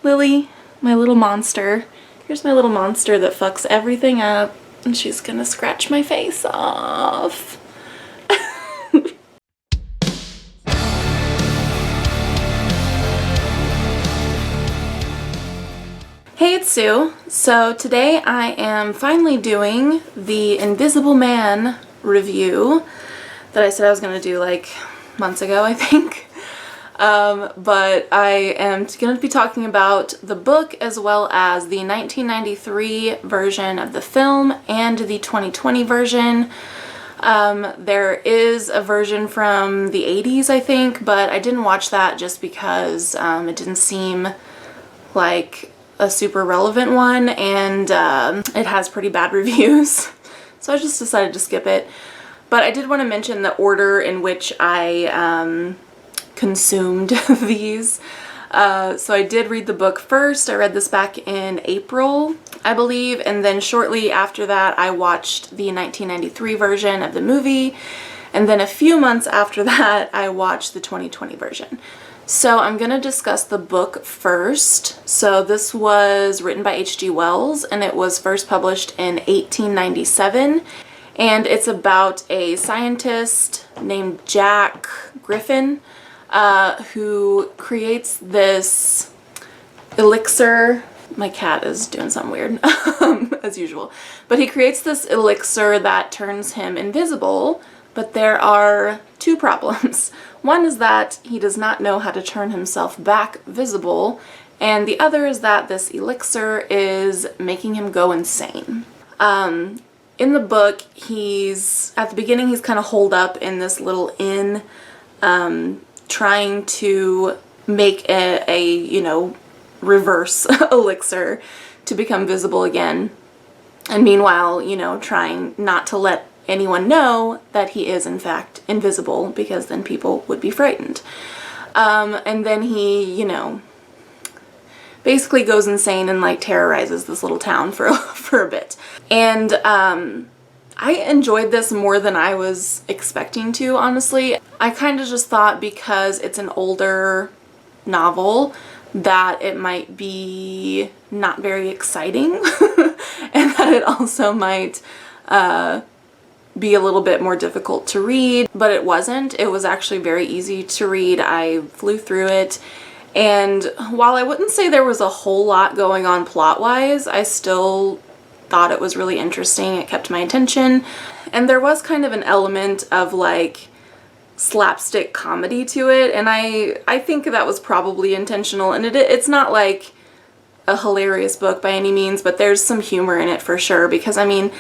Lily, my little monster. Here's my little monster that fucks everything up, and she's gonna scratch my face off. Hey, it's Sue. So today I am finally doing the Invisible Man review that I said I was going to do like months ago, I think. But I am going to be talking about the book as well as the 1993 version of the film and the 2020 version. There is a version from the 80s, I think, but I didn't watch that just because it didn't seem like a super relevant one, and it has pretty bad reviews, so I just decided to skip it. But I did want to mention the order in which I consumed these. So I did read the book first. I read this back in April, I believe, and then shortly after that I watched the 1993 version of the movie, and then a few months after that I watched the 2020 version. So I'm going to discuss the book first. So this was written by H.G. Wells, and it was first published in 1897, and it's about a scientist named Jack Griffin who creates this elixir. My cat is doing something weird as usual, but he creates this elixir that turns him invisible, but there are two problems. One is that he does not know how to turn himself back visible, and the other is that this elixir is making him go insane. In the book, at the beginning he's kind of holed up in this little inn, trying to make a reverse elixir to become visible again, and meanwhile, trying not to let anyone know that he is in fact invisible, because then people would be frightened. And then he, basically goes insane and like terrorizes this little town for a bit. And I enjoyed this more than I was expecting to, honestly. I kind of just thought because it's an older novel that it might be not very exciting and that it also might be a little bit more difficult to read, but it wasn't. It was actually very easy to read. I flew through it, and while I wouldn't say there was a whole lot going on plot-wise, I still thought it was really interesting. It kept my attention, and there was kind of an element of like slapstick comedy to it, and I think that was probably intentional, and it's not like a hilarious book by any means, but there's some humor in it for sure, because I mean,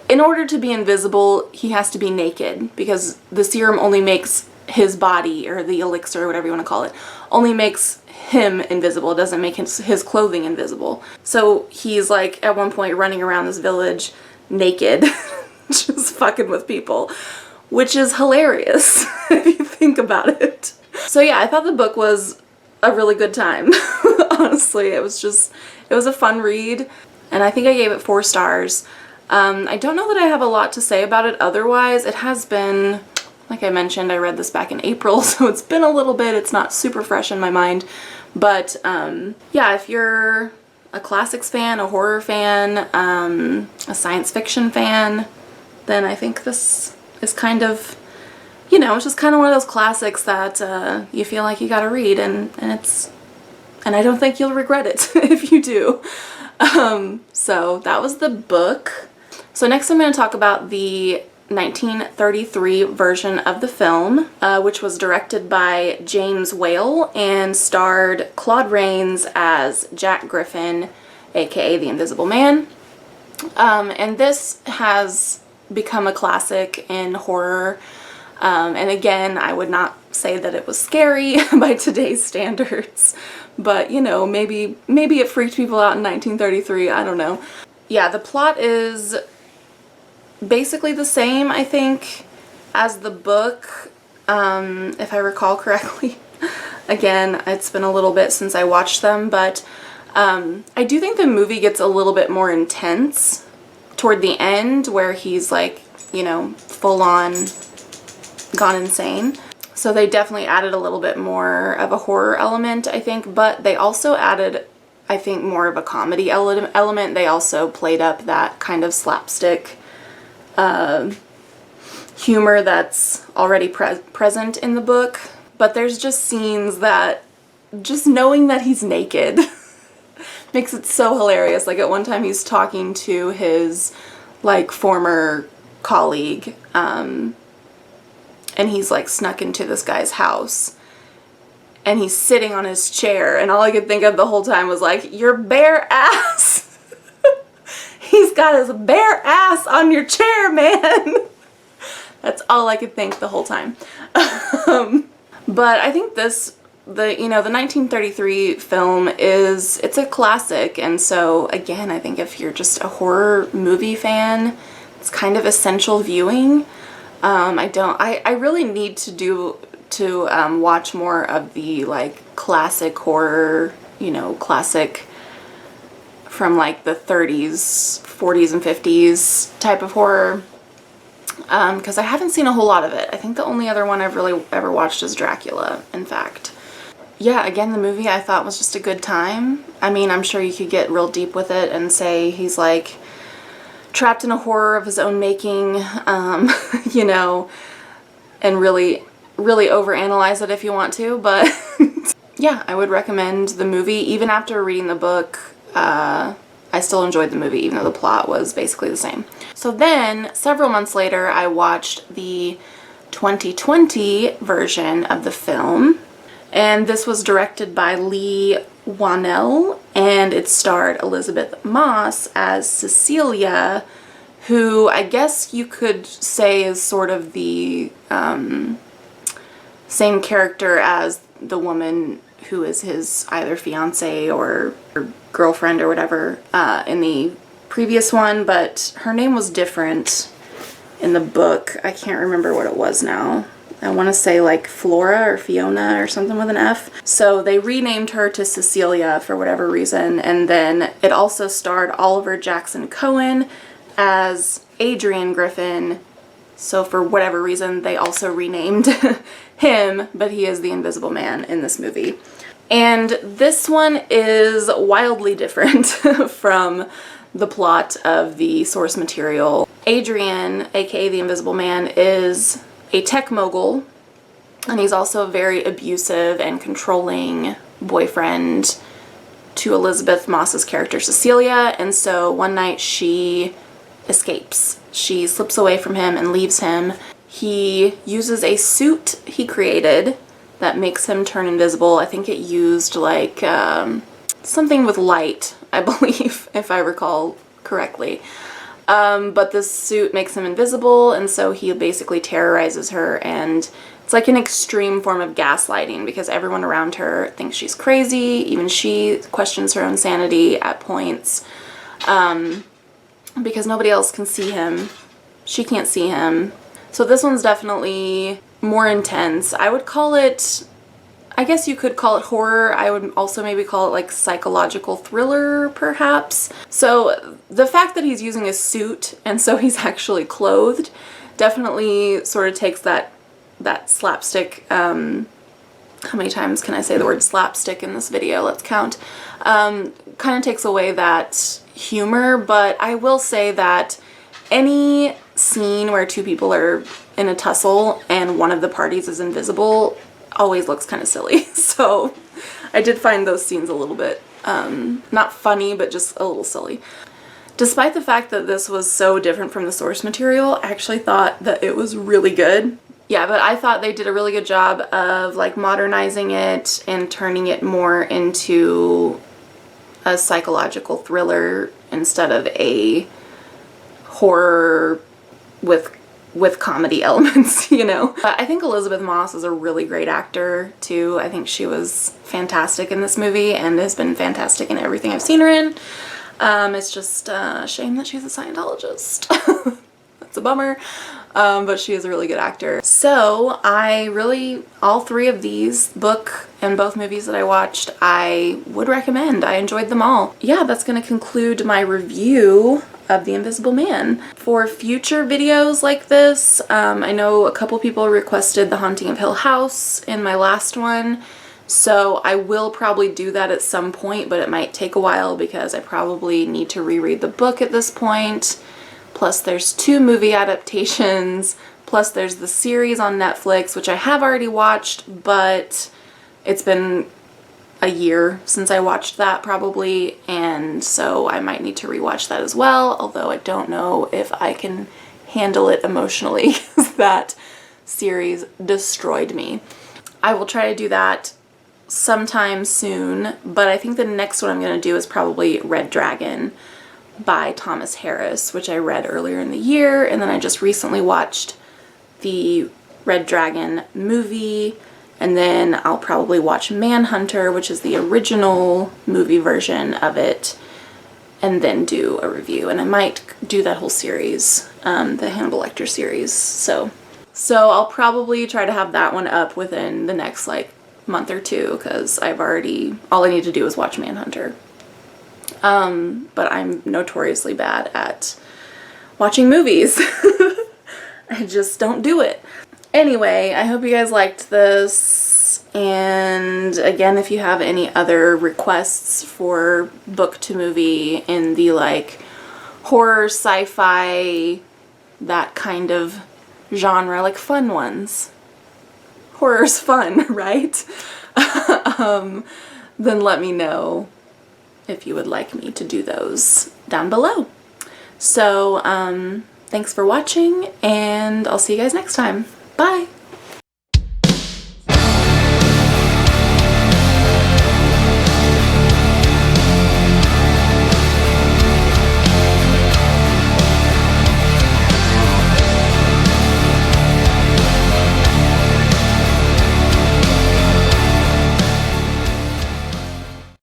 in order to be invisible, he has to be naked, because the serum only makes his body, or the elixir, whatever you want to call it, only makes him invisible. It doesn't make his clothing invisible. So he's like at one point running around this village naked, just fucking with people, which is hilarious if you think about it. So yeah, I thought the book was a really good time. Honestly, it was a fun read, and I think I gave it 4 stars. I don't know that I have a lot to say about it otherwise. It has been, like I mentioned, I read this back in April, so it's been a little bit. It's not super fresh in my mind. But yeah, if you're a classics fan, a horror fan, a science fiction fan, then I think this is kind of, it's just kind of one of those classics that you feel like you gotta read, and I don't think you'll regret it if you do. So that was the book. So next I'm going to talk about the 1933 version of the film, which was directed by James Whale and starred Claude Rains as Jack Griffin, aka the Invisible Man. And this has become a classic in horror. And again, I would not say that it was scary by today's standards, but maybe it freaked people out in 1933, I don't know. Yeah, the plot is basically the same, I think, as the book, if I recall correctly. Again, it's been a little bit since I watched them, but I do think the movie gets a little bit more intense toward the end, where he's like, full on gone insane. So they definitely added a little bit more of a horror element, I think, but they also added I think, more of a comedy element. They also played up that kind of slapstick humor that's already present in the book. But there's just scenes that, just knowing that he's naked makes it so hilarious. Like at one time he's talking to his like former colleague, and he's like snuck into this guy's house and he's sitting on his chair, and all I could think of the whole time was like, your bare ass. He's got his bare ass on your chair, man. That's all I could think the whole time. But I think the 1933 film it's a classic, and so again, I think if you're just a horror movie fan, it's kind of essential viewing. I really need to watch more of the like classic horror, classic from like the 30s, 40s, and 50s type of horror. Because I haven't seen a whole lot of it. I think the only other one I've really ever watched is Dracula, in fact. Yeah, again, the movie I thought was just a good time. I mean, I'm sure you could get real deep with it and say he's like trapped in a horror of his own making, and really, really overanalyze it if you want to, but yeah, I would recommend the movie. Even after reading the book, I still enjoyed the movie, even though the plot was basically the same. So then, several months later, I watched the 2020 version of the film, and this was directed by Lee Whannell, and it starred Elizabeth Moss as Cecilia, who I guess you could say is sort of the same character as the woman who is his either fiance or girlfriend or whatever in the previous one, but her name was different in the book. I can't remember what it was now. I want to say like Flora or Fiona or something with an F. So they renamed her to Cecilia for whatever reason, and then it also starred Oliver Jackson Cohen as Adrian Griffin. So for whatever reason, they also renamed him, but he is the Invisible Man in this movie. And this one is wildly different from the plot of the source material. Adrian, aka the Invisible Man, is a tech mogul, and he's also a very abusive and controlling boyfriend to Elizabeth Moss's character Cecilia, and so one night she escapes. She slips away from him and leaves him. He uses a suit he created that makes him turn invisible. I think it used like something with light, I believe, if I recall correctly. But this suit makes him invisible, and so he basically terrorizes her, and it's like an extreme form of gaslighting because everyone around her thinks she's crazy. Even she questions her own sanity at points, because nobody else can see him. She can't see him. So this one's definitely more intense. I would call it, I guess you could call it horror. I would also maybe call it like psychological thriller, perhaps. So the fact that he's using a suit and so he's actually clothed definitely sort of takes that slapstick, how many times can I say the word slapstick in this video? Let's count. Kind of takes away that humor, but I will say that any scene where two people are in a tussle and one of the parties is invisible always looks kind of silly. So I did find those scenes a little bit, not funny, but just a little silly. Despite the fact that this was so different from the source material, I actually thought that it was really good. Yeah, but I thought they did a really good job of like modernizing it and turning it more into a psychological thriller instead of a horror with comedy elements, But I think Elizabeth Moss is a really great actor too. I think she was fantastic in this movie and has been fantastic in everything I've seen her in. It's just a shame that she's a Scientologist. That's a bummer. But she is a really good actor. So all three of these, book and both movies that I watched, I would recommend. I enjoyed them all. Yeah, that's going to conclude my review of The Invisible Man. For future videos like this, I know a couple people requested The Haunting of Hill House in my last one, So I will probably do that at some point, but it might take a while because I probably need to reread the book at this point. Plus there's 2 movie adaptations, plus there's the series on Netflix, which I have already watched, but it's been a year since I watched that probably, and so I might need to rewatch that as well, although I don't know if I can handle it emotionally because that series destroyed me. I will try to do that sometime soon, but I think the next one I'm going to do is probably Red Dragon by Thomas Harris, which I read earlier in the year, and then I just recently watched the Red Dragon movie, and then I'll probably watch Manhunter, which is the original movie version of it, and then do a review. And I might do that whole series, the Hannibal Lecter series. So I'll probably try to have that one up within the next like month or 2, because all I need to do is watch Manhunter. But I'm notoriously bad at watching movies. I just don't do it. Anyway, I hope you guys liked this, and again, if you have any other requests for book to movie in the like horror, sci-fi, that kind of genre, like fun ones. Horror's fun, right? Then let me know if you would like me to do those down below. So, thanks for watching, and I'll see you guys next time. Bye!